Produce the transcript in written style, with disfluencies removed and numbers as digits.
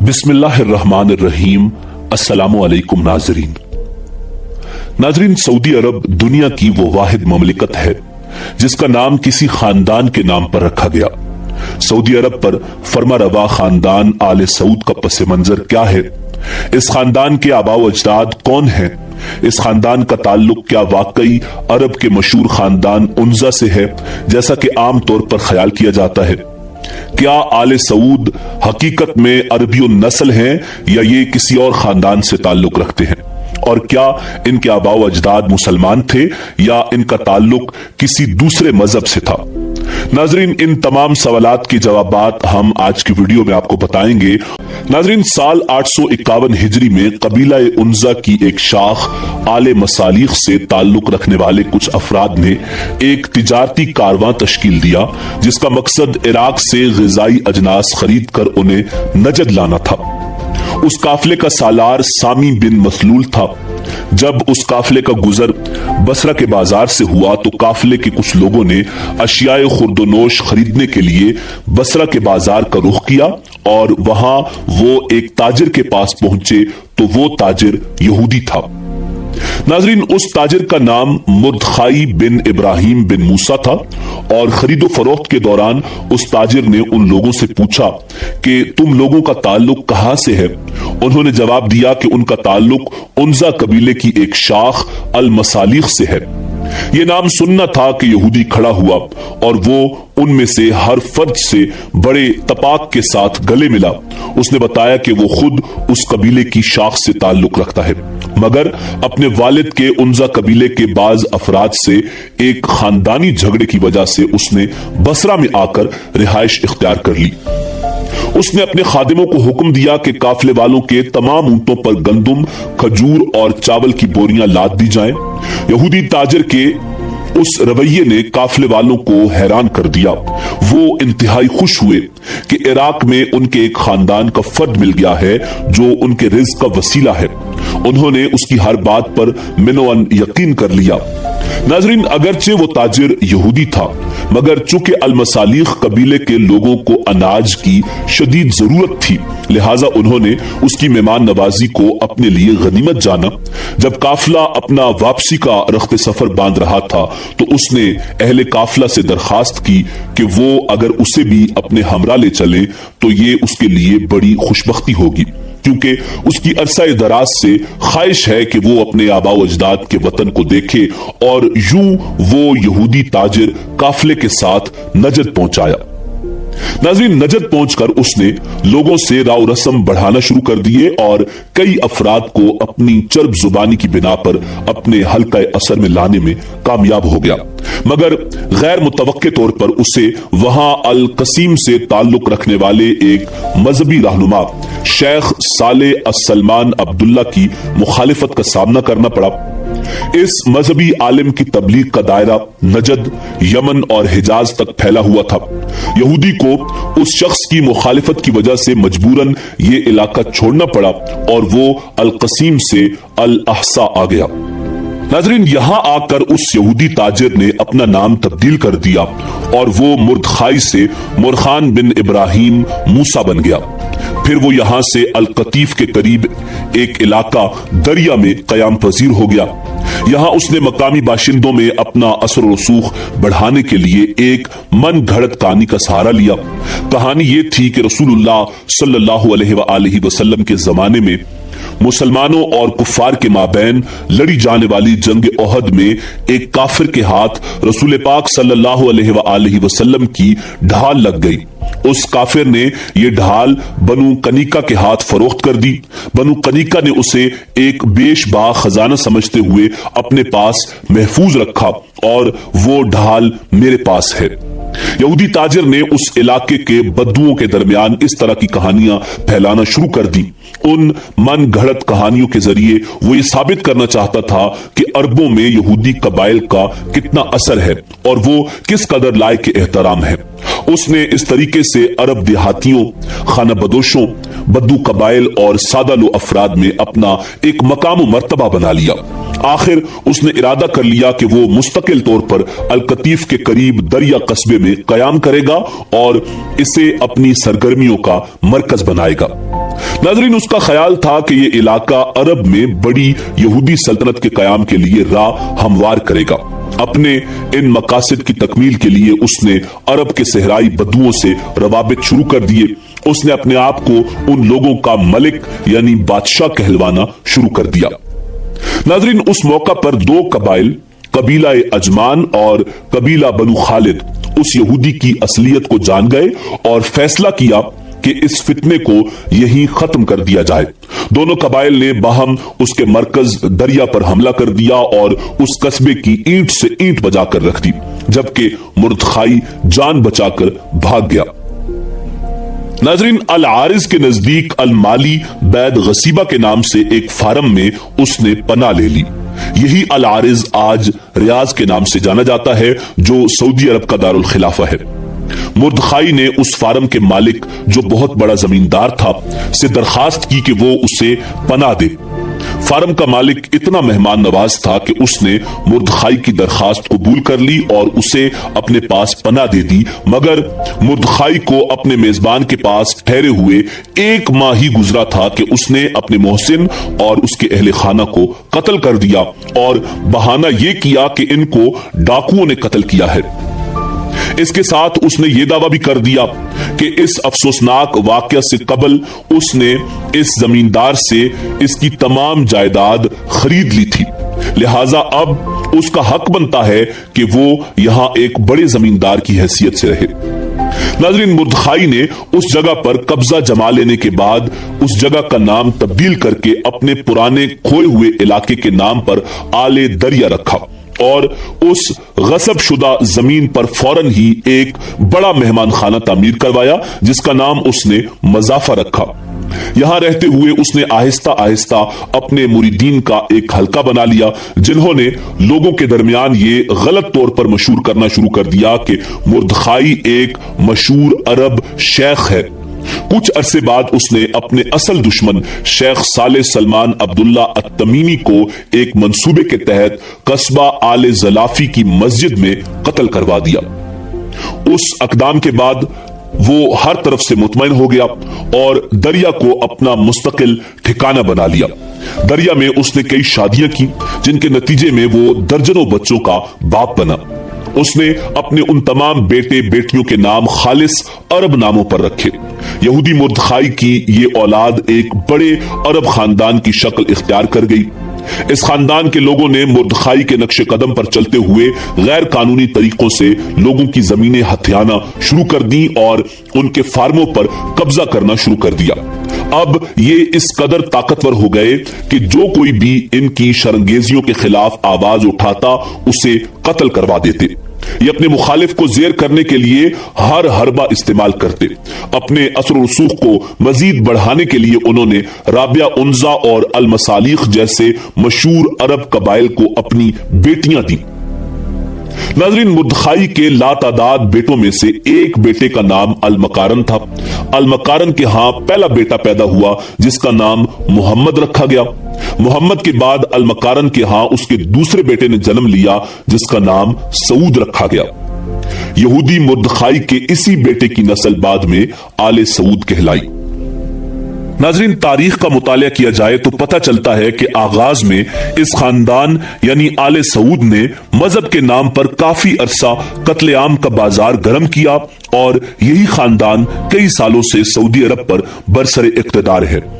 बिस्मिल्लाहिर्रहमानिर्रहीम। अस्सलामु अलैकुम नाजरीन, सऊदी अरब दुनिया की वो वाहिद ममलिकत है जिसका नाम किसी खानदान के नाम पर रखा गया। सऊदी अरब पर फरमा रवा खानदान आले सऊद का पस मंजर क्या है, इस खानदान के आबाओ अजदाद कौन हैं, इस खानदान का ताल्लुक क्या वाकई अरब के मशहूर खानदान उन्जा से है जैसा कि आम तौर पर ख्याल किया जाता है। क्या आले सऊद हकीकत में अरबियों नस्ल हैं या ये किसी और खानदान से ताल्लुक रखते हैं, और क्या इनके आबाओ अजदाद मुसलमान थे या इनका ताल्लुक किसी दूसरे मजहब से था। नाजरीन, इन तमाम सवालात के जवाबात हम आज की वीडियो में आपको बताएंगे। नाजरीन, साल 851 हिजरी में कबीला उन्जा की एक शाख आले मसालिख से ताल्लुक रखने वाले कुछ अफराद ने एक तिजारती कारवां तश्कील दिया जिसका मकसद इराक से ग़िज़ाई अजनास खरीद कर उन्हें नजद लाना था। उस काफिले का सालार सामी बिन मसलूल था। जब उस काफिले का गुजर बसरा के बाजार से हुआ तो काफिले के कुछ लोगों ने अशियाए खुर्दोनोश खरीदने के लिए बसरा के बाजार का रुख किया और वहां वो एक ताजिर के पास पहुंचे तो वो ताजिर यहूदी था। नाजरीन, उस ताजिर का नाम मुर्दखाई बिन इब्राहिम बिन मूसा था और खरीदो फरोख्त के दौरान उस ताजिर ने उन लोगों से पूछा कि तुम लोगों का ताल्लुक कहां से है। उन्होंने जवाब दिया कि उनका ताल्लुक उन्जा कबीले की एक शाख अल मसालिख से है। ये नाम सुनना था कि यहूदी खड़ा हुआ और वो उनमें से हर फर्द से बड़े तपाक के साथ गले मिला। उसने बताया कि वो खुद उस कबीले की शाख से ताल्लुक रखता है, मगर अपने वालिद के उन्जा कबीले के बाज अफराद से एक खानदानी झगड़े की वजह से उसने बसरा में आकर रिहाइश इख्तियार कर ली। उसने अपने खादिमों को हुक्म दिया कि काफिले वालों के तमाम ऊंटों पर गंदुम, खजूर और चावल की बोरियां लाद दी जाएं। यहूदी ताजिर के उस रवैये ने काफिले वालों को हैरान कर दिया। वो इंतहाई खुश हुए कि इराक में उनके एक खानदान का फर्द मिल गया है जो उनके रिज़्क़ का वसीला है। उन्होंने उसकी हर बात पर मिनोअन यकीन कर लिया। नाजरीन, अगरचे वो ताजिर यहूदी था, मगर चूंकि अल मसालिख कबीले के लोगों को अनाज की शदीद जरूरत थी, लिहाजा उन्होंने उसकी मेहमान नवाजी को अपने लिए गनीमत जाना। जब काफिला अपना वापसी का रख्ते सफर बांध रहा था तो उसने अहले काफिला से दरखास्त की कि वो अगर उसे भी अपने हमरा ले चले तो ये उसके लिए बड़ी खुशबख्ती होगी, क्योंकि उसकी अरसा दराज से ख्वाहिश है कि वो अपने आबाओ अजदाद के वतन को देखे। और यूं वो यहूदी ताजिर काफिले के साथ नजद पहुंचाया। नाज़रीन, नजद पहुंचकर उसने लोगों से राव रस्म बढ़ाना शुरू कर दिए और कई अफराद को अपनी चर्ब जुबानी की बिना पर अपने हल्का असर में लाने में कामयाब हो गया, मगर गैर मुतवक्के तौर पर उसे वहां अल कसीम से ताल्लुक रखने वाले एक मजहबी रहनुमा शेख साले सलमान अब्दुल्ला की मुखालिफत का सामना करना पड़ा। इस मजहबी आलिम की तबलीग का दायरा नजद, यमन और हिजाज तक फैला हुआ था। यहूदी को उस शख्स की मुखालिफत की वजह से मजबूरन ये इलाका छोड़ना पड़ा और वो अल कसीम से अल अहसा आ गया। नाजरीन, यहां आकर उस यहूदी ताजिर ने अपना नाम तब्दील कर दिया और वो मुर्दखाई से मुरखान बिन इब्राहिम मूसा बन गया। फिर वो यहां से अल कतीफ के करीब एक इलाका दरिया में कयाम पजीर हो गया। यहां उसने मकामी बाशिंदों में अपना असर रसूख बढ़ाने के लिए एक मन घड़त कहानी का सहारा लिया। कहानी ये थी कि रसूलुल्लाह सल्लल्लाहु अलैहि वसल्लम के जमाने में मुसलमानों और कुफार के माबैन लड़ी जाने वाली जंग ओहद में एक काफिर के हाथ रसूल पाक सल्लल्लाहु अलैहि वसल्लम की ढाल लग गई। उस काफिर ने यह ढाल बनु कनिका के हाथ फरोख्त कर दी। बनु कनिका ने उसे एक बेशबा खजाना समझते हुए अपने पास महफूज रखा और वो ढाल मेरे पास है। यहूदी ताजिर ने उस इलाके के बद्दुओं के दरमियान इस तरह की कहानियां फैलाना शुरू कर दी। उन मन घड़त कहानियों के जरिए वो ये साबित करना चाहता था कि अरबों में यहूदी कबाइल का कितना असर है और वो किस कदर लायक एहतराम है। उसने इस तरीके से अरब देहातियों, खाना बदोशों, बद्दू कबाइल और सादा लो अफराद में अपना एक मकाम मर्तबा बना लिया। आखिर उसने इरादा कर लिया कि वो मुस्तकिल तौर पर अल-कतीफ के करीब दरिया कस्बे में कयाम करेगा और इसे अपनी सरगर्मियों का मरकज बनाएगा। नाज़रीन, उसका ख्याल था कि ये इलाका अरब में बड़ी यहूदी सल्तनत के कयाम के लिए राह हमवार करेगा। अपने इन मकासद की तकमील के लिए उसने अरब के सहराई बदुओं से रवाबित शुरू कर दिए। उसने अपने आप को उन लोगों का मलिक यानी बादशाह कहलवाना शुरू कर दिया। नाज़रीन, उस मौका पर दो कबाइल, कबीला अजमान और कबीला बनु खालिद, उस यहूदी की असलियत को जान गए और फैसला किया कि इस फितने को यहीं खत्म कर दिया जाए। दोनों कबाइल ने बाहम उसके मरकज दरिया पर हमला कर दिया और उस कस्बे की ईंट से ईंट बजाकर रख दी, जबकि मुर्दखाई जान बचाकर भाग गया। नाज़रीन, अल आरिज के नजदीक अल माली बैद गसीबा के नाम से एक फार्म में उसने पनाह ले ली। यही अल आरिज आज रियाज के नाम से जाना जाता है, जो सऊदी अरब का दारुल खिलाफा है। मुर्दखाई ने उस फार्म के मालिक, जो बहुत बड़ा जमींदार था, से दरखास्त की कि वो उसे पनाह दे। फार्म का मालिक इतना मेहमान नवाज था कि उसने मुर्दखाई की दरखास्त कबूल कर ली और उसे अपने पास पनाह दे दी। मगर मुर्दखाई को अपने मेजबान के पास ठहरे हुए 1 माह ही गुजरा था कि उसने अपने मोहसिन और उसके अहले खाना को कत्ल कर दिया और बहाना यह किया कि इनको डाकुओं ने कत्ल किया है। इसके साथ उसने ये दावा भी कर दिया कि इस अफसोसनाक वाकया से कबल उसने इस जमींदार से इसकी तमाम जायदाद खरीद ली थी, लिहाजा अब उसका हक बनता है कि वो यहां एक बड़े जमींदार की हैसियत से रहे। नाज़रीन, मुर्दखाई ने उस जगह पर कब्जा जमा लेने के बाद उस जगह का नाम तब्दील करके अपने पुराने खोए हुए इलाके के नाम पर आले दरिया रखा और उस गसब शुदा जमीन पर फौरन ही एक बड़ा मेहमान खाना तामीर करवाया, जिसका नाम उसने मजाफा रखा। यहां रहते हुए उसने आहिस्ता आहिस्ता अपने मुरीदीन का एक हल्का बना लिया, जिन्होंने लोगों के दरमियान ये गलत तौर पर मशहूर करना शुरू कर दिया कि मुर्दखाई एक मशहूर अरब शेख है। कुछ अरसे बाद उसने अपने असल दुश्मन शेख साले सलमान अब्दुल्ला अत-तमीमी को एक मंसूबे के तहत कस्बा आले जलाफी की मस्जिद में कत्ल करवा दिया। उस अकदाम के बाद वो हर तरफ से मुतमईन हो गया और दरिया को अपना मुस्तकिल ठिकाना बना लिया। दरिया में उसने कई शादियां की, जिनके नतीजे में वो दर्जनों बच्चों का बाप बना। उसने अपने उन तमाम बेटे बेटियों के नाम खालिस अरब नामों पर रखे। यहूदी मुर्दखाई की ये औलाद एक बड़े अरब खानदान की शक्ल इख्तियार कर गई। इस खानदान के लोगों ने मुर्दखाई के नक्शे कदम पर चलते हुए गैर कानूनी तरीकों से लोगों की जमीनें हथियाना शुरू कर दी और उनके फार्मों पर कब्जा करना शुरू कर दिया। अब ये इस कदर ताकतवर हो गए कि जो कोई भी इनकी शर्मगेजियों के खिलाफ आवाज उठाता उसे कत्ल करवा देते। ये अपने मुखालिफ को जेर करने के लिए हर हरबा इस्तेमाल करते। अपने असर रसूख को मजीद बढ़ाने के लिए उन्होंने राबिया उन्जा और अल मसालिख जैसे मशहूर अरब कबाइल को अपनी बेटियां दी। नाज़रीन, मुर्दखाई के लातादाद बेटों में से एक बेटे का नाम अल मकारन था। अल मकारन के यहां पहला बेटा पैदा हुआ जिसका नाम मोहम्मद रखा गया। मोहम्मद के बाद अल मकारन के यहां उसके दूसरे बेटे ने जन्म लिया जिसका नाम सऊद रखा गया। यहूदी मुर्दखाई के इसी बेटे की नस्ल बाद में आले सऊद कहलाई। नाज़रीन, तारीख का मुतालिया किया जाए तो पता चलता है कि आगाज में इस खानदान यानी आले सऊद ने मजहब के नाम पर काफी अरसा कत्लेआम का बाजार गर्म किया और यही खानदान कई सालों से सऊदी अरब पर बरसरे इक़्तिदार है।